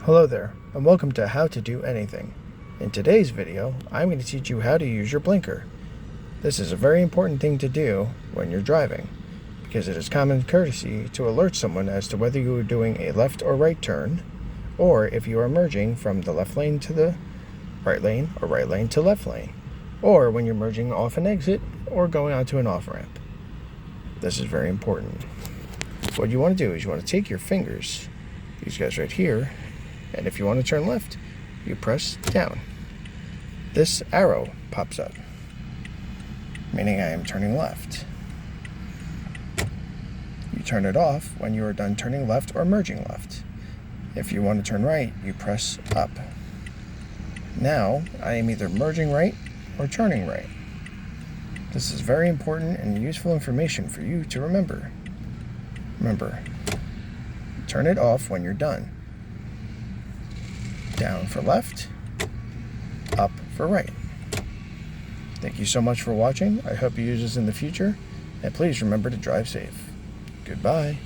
Hello there, and welcome to How to Do Anything. In today's video, I'm going to teach you how to use your blinker. This is a very important thing to do when you're driving, because it is common courtesy to alert someone as to whether you are doing a left or right turn, or if you are merging from the left lane to the right lane or right lane to left lane, or when you're merging off an exit or going onto an off-ramp. This is very important. What you want to do is you want to take your fingers, these guys right here, and if you want to turn left, you press down. This arrow pops up, meaning I am turning left. You turn it off when you are done turning left or merging left. If you want to turn right, you press up. Now, I am either merging right or turning right. This is very important and useful information for you to remember. Remember, turn it off when you're done. Down for left, up for right. Thank you so much for watching. I hope you use this in the future, and please remember to drive safe. Goodbye.